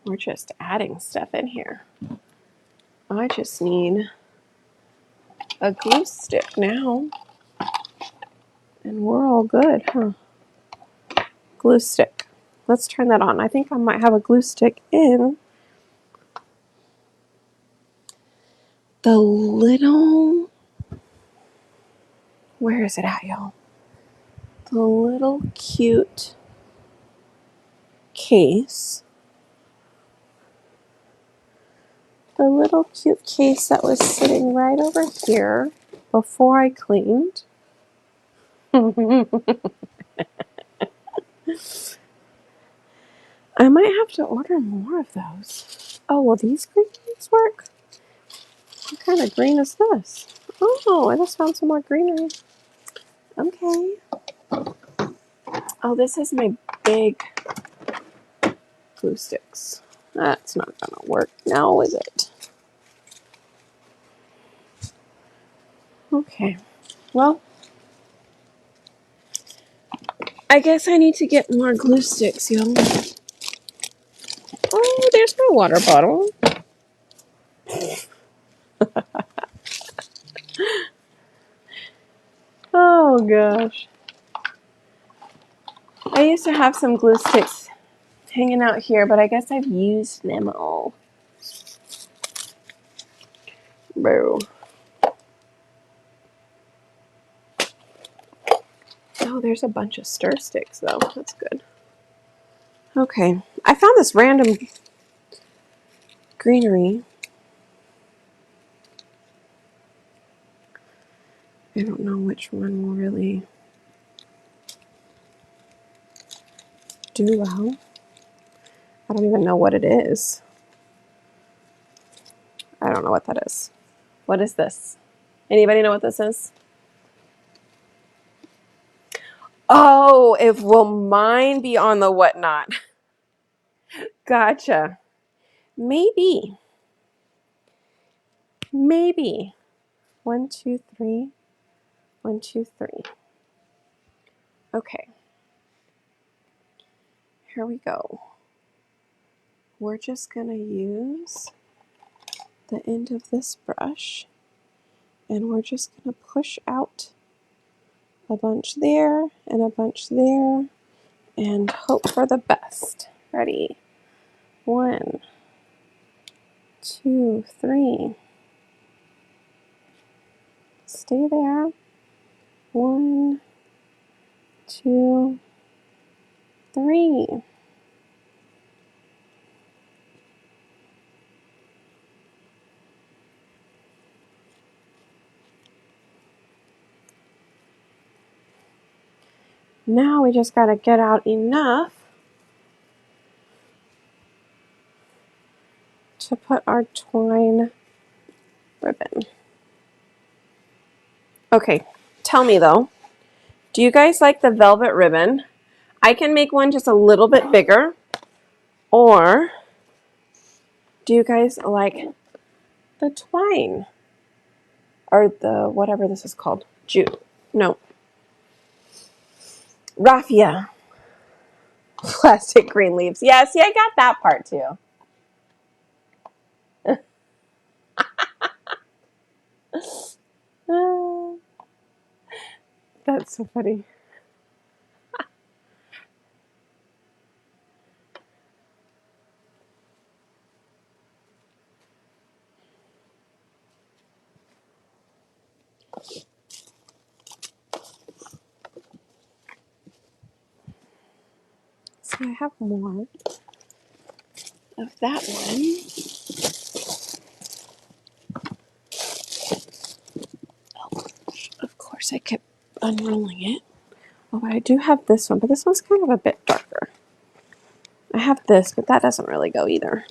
We're just adding stuff in here. I just need a glue stick now. And we're all good, huh? Glue stick. Let's turn that on. I think I might have a glue stick in the little Where is it at, y'all? The little cute case. The little cute case that was sitting right over here before I cleaned. I might have to order more of those. Oh, will these green leaves work? What kind of green is this? Oh, I just found some more greenery. Okay. Oh, this is my big glue sticks. That's not gonna work now, is it? Okay. Well, I guess I need to get more glue sticks, y'all. Oh, there's my water bottle. Oh gosh. I used to have some glue sticks hanging out here, but I guess I've used them all. Boo. Oh, there's a bunch of stir sticks though. That's good. Okay. I found this random greenery. I don't know which one will really do well. I don't even know what it is. I don't know what that is. What is this? Anybody know what this is? Oh, if will mine be on the whatnot? Gotcha. Maybe. Maybe. 1, 2, 3. 1, 2, 3. Okay. Here we go. We're just going to use the end of this brush and we're just going to push out a bunch there and a bunch there and hope for the best. Ready? 1, 2, 3. Stay there. 1, 2, 3. Now we just got to get out enough to put our twine ribbon. Okay, tell me though, do you guys like the velvet ribbon? I can make one just a little bit bigger, or do you guys like the twine? Or the, whatever this is called, jute, no, raffia. Plastic green leaves. Yeah, see, I got that part too. That's so funny. So I have more of that one. Oh, of course, I kept unrolling it. Oh, but I do have this one, but this one's kind of a bit darker. I have this, but that doesn't really go either.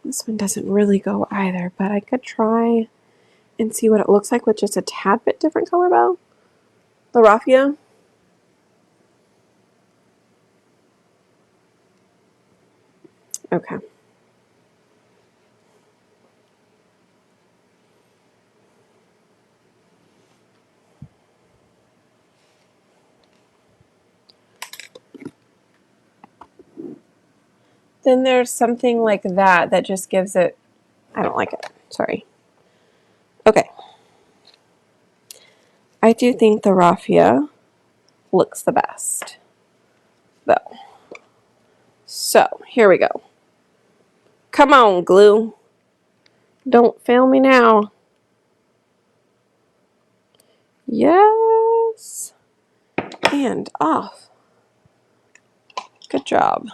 This one doesn't really go either, but I could try and see what it looks like with just a tad bit different color bow. The raffia. Okay. Then there's something like that that just gives it, I don't like it, sorry. Okay. I do think the raffia looks the best, though. So, here we go. Come on, glue. Don't fail me now. Yes. And off. Good job.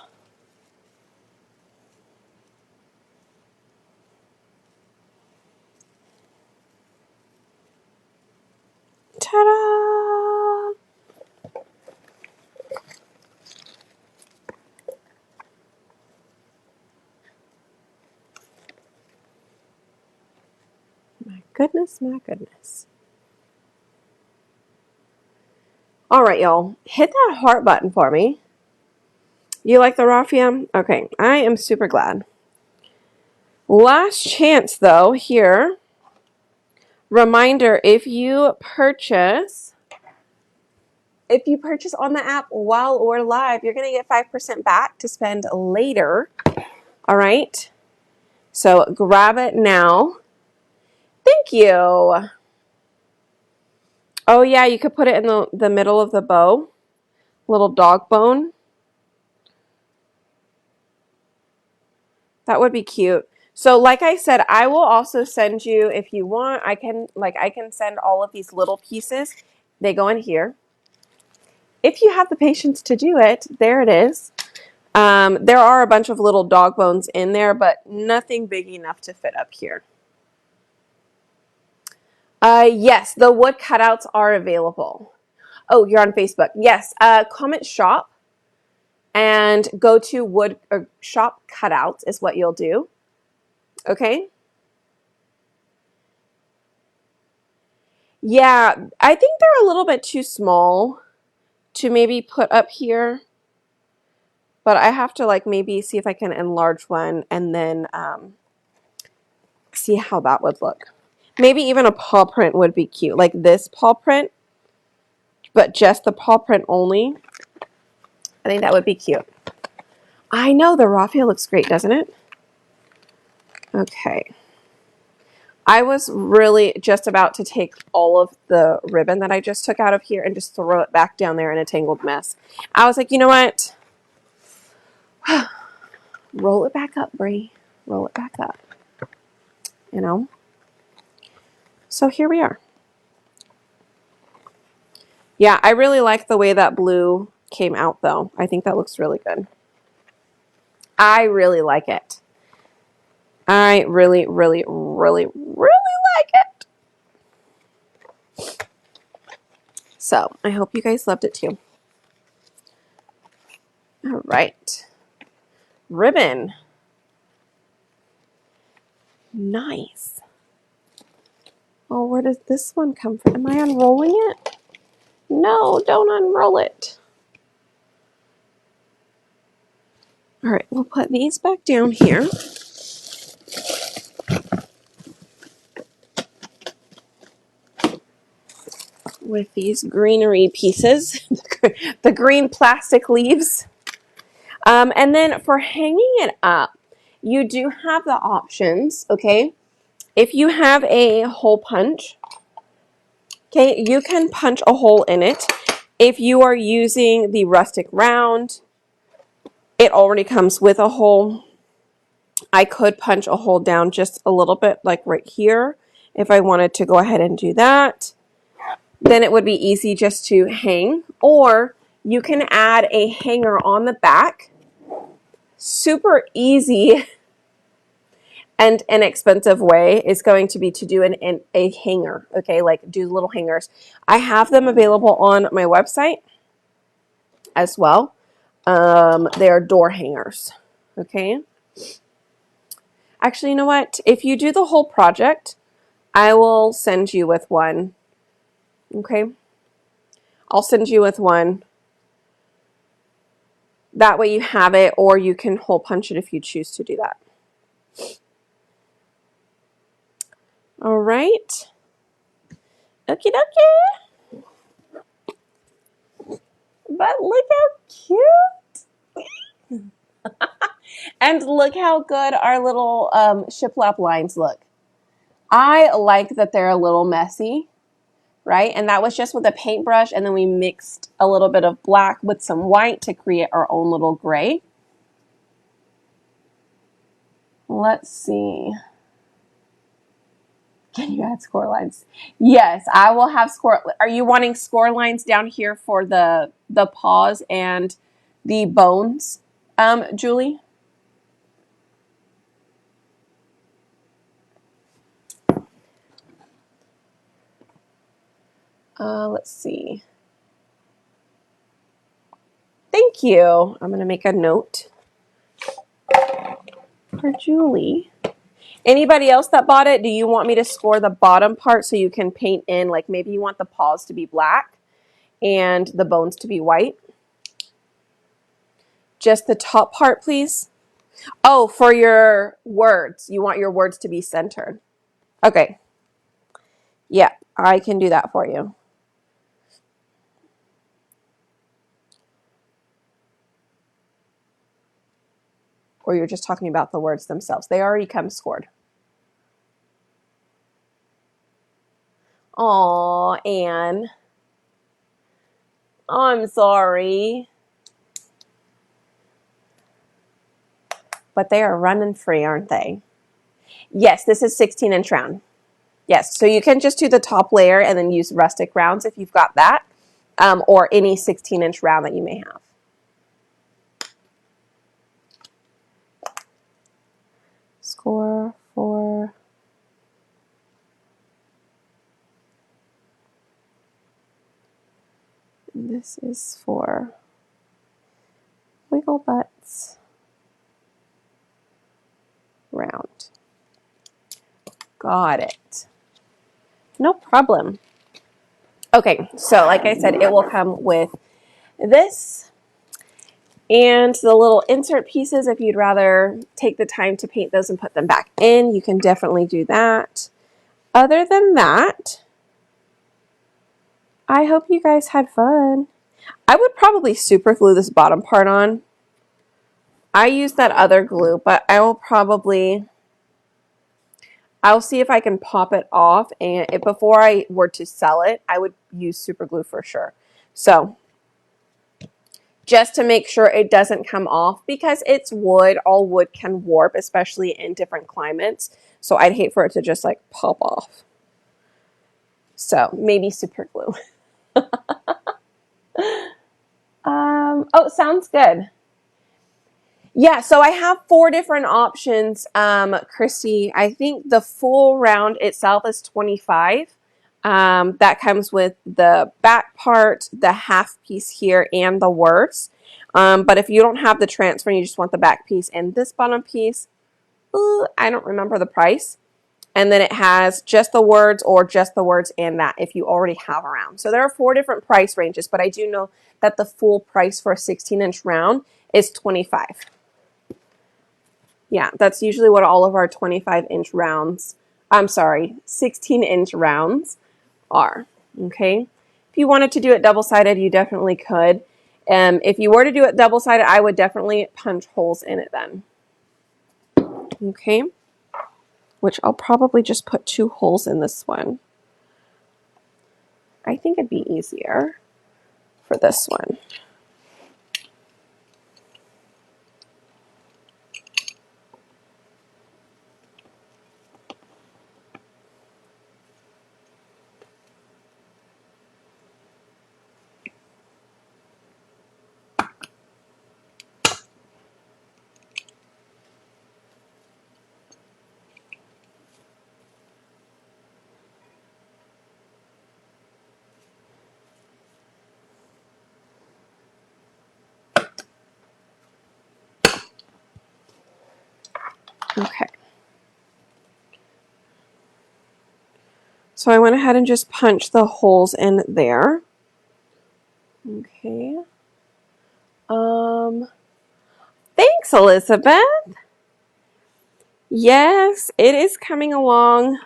Ta-da! My goodness, my goodness. All right, y'all. Hit that heart button for me. You like the raffia? Okay, I am super glad. Last chance, though, here. Reminder, if you purchase on the app while we're live, you're going to get 5% back to spend later. All right? So grab it now. Thank you. Oh, yeah, you could put it in the middle of the bow. Little dog bone. That would be cute. So like I said, I will also send you, if you want, I can send all of these little pieces. They go in here. If you have the patience to do it, there it is. There are a bunch of little dog bones in there, but nothing big enough to fit up here. Yes, the wood cutouts are available. Oh, you're on Facebook. Yes, comment shop and go to wood or shop cutouts is what you'll do. Okay. Yeah, I think they're a little bit too small to maybe put up here, but I have to like maybe see if I can enlarge one and then see how that would look. Maybe even a paw print would be cute, like this paw print, but just the paw print only. I think that would be cute. I know the raffia looks great, doesn't it? Okay. I was really just about to take all of the ribbon that I just took out of here and just throw it back down there in a tangled mess. I was like, you know what? Roll it back up, Brie. Roll it back up. You know? So here we are. Yeah, I really like the way that blue came out, though. I think that looks really good. I really like it. I really, really, really, really like it. So I hope you guys loved it too. All right. Ribbon. Nice. Oh, where does this one come from? Am I unrolling it? No, don't unroll it. All right, we'll put these back down here. With these greenery pieces, the green plastic leaves. And then for hanging it up, you do have the options, okay? If you have a hole punch, okay, you can punch a hole in it. If you are using the rustic round, it already comes with a hole. I could punch a hole down just a little bit, like right here, if I wanted to go ahead and do that. Then it would be easy just to hang, or you can add a hanger on the back. Super easy and inexpensive way is going to be to do a hanger, okay, like do little hangers. I have them available on my website as well. They are door hangers, okay. Actually, you know what? If you do the whole project, I will send you with one, okay. I'll send you with one. That way you have it, or you can hole punch it if you choose to do that. All right. Okie dokie. But look how cute. And look how good our little shiplap lines look. I like that they're a little messy, right? And that was just with a paintbrush, and then we mixed a little bit of black with some white to create our own little gray. Let's see. Can you add score lines? Yes, I will have score. Are you wanting score lines down here for the paws and the bones, Julie? Let's see. Thank you. I'm going to make a note for Julie. Anybody else that bought it, do you want me to score the bottom part so you can paint in, like maybe you want the paws to be black and the bones to be white? Just the top part, please. Oh, for your words. You want your words to be centered. Okay. Yeah, I can do that for you. Or you're just talking about the words themselves. They already come scored. Aw, Anne. I'm sorry. But they are running free, aren't they? Yes, this is 16-inch round. Yes, so you can just do the top layer and then use rustic rounds if you've got that, or any 16-inch round that you may have. Score for this is for Wiggle Butts round. Got it. No problem. Okay, so like I said, it will come with this and the little insert pieces. If you'd rather take the time to paint those and put them back in, you can definitely do that. Other than that, I hope you guys had fun. I would probably super glue this bottom part on. I use that other glue, but I'll see if I can pop it off, and before I were to sell it, I would use super glue for sure. So just to make sure it doesn't come off, because it's wood, all wood can warp, especially in different climates. So I'd hate for it to just like pop off. So maybe super glue. Oh, sounds good. Yeah, so I have 4 different options, Christy. I think the full round itself is 25. That comes with the back part, the half piece here, and the words. But if you don't have the transfer and you just want the back piece and this bottom piece, I don't remember the price. And then it has just the words or just the words and that if you already have a round. So there are 4 different price ranges, but I do know that the full price for a 16-inch round is 25. Yeah, that's usually what all of our 25-inch rounds, 16-inch rounds are, okay? If you wanted to do it double-sided, you definitely could. If you were to do it double-sided, I would definitely punch holes in it then, okay? Which I'll probably just put 2 holes in this one. I think it'd be easier for this one. Okay. So I went ahead and just punched the holes in there. Okay. Thanks, Elizabeth. Yes, it is coming along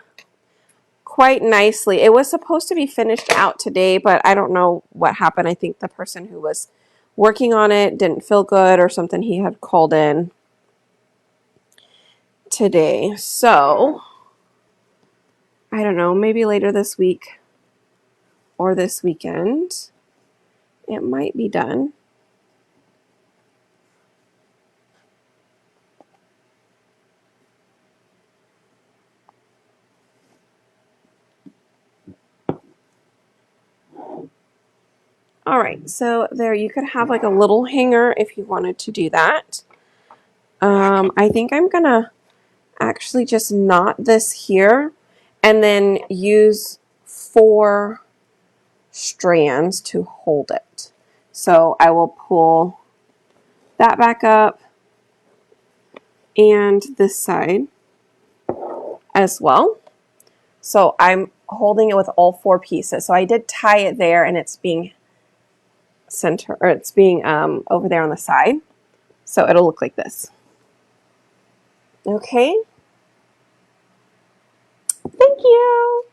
quite nicely. It was supposed to be finished out today, but I don't know what happened. I think the person who was working on it didn't feel good or something. He had called in today. So, I don't know, maybe later this week or this weekend, it might be done. All right, so there you could have like a little hanger if you wanted to do that. I think I'm gonna actually just knot this here and then use 4 strands to hold it. So I will pull that back up and this side as well. So I'm holding it with all 4 pieces. So I did tie it there and it's being over there on the side. So it'll look like this. Okay. Thank you.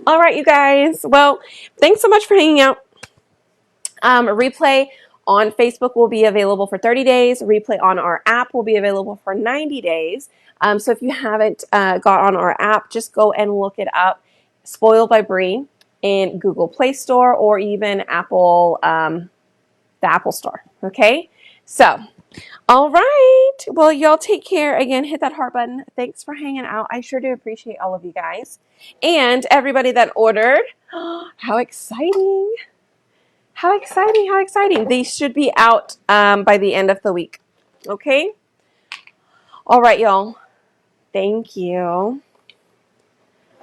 All right, you guys. Well, thanks so much for hanging out. Replay on Facebook will be available for 30 days. Replay on our app will be available for 90 days. So if you haven't got on our app, just go and look it up, Spoiled by Bree, in Google Play Store or even Apple, the Apple Store. Okay? So, all right. Well, y'all take care. Again, hit that heart button. Thanks for hanging out. I sure do appreciate all of you guys. And everybody that ordered. How exciting. How exciting, how exciting. These should be out by the end of the week. Okay? All right, y'all. Thank you.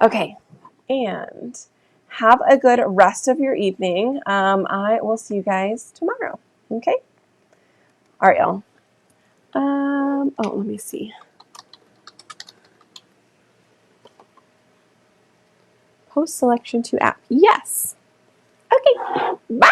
Okay. And have a good rest of your evening. I will see you guys tomorrow. Okay? All right, y'all. Let me see. Post selection to app. Yes. Okay. Bye.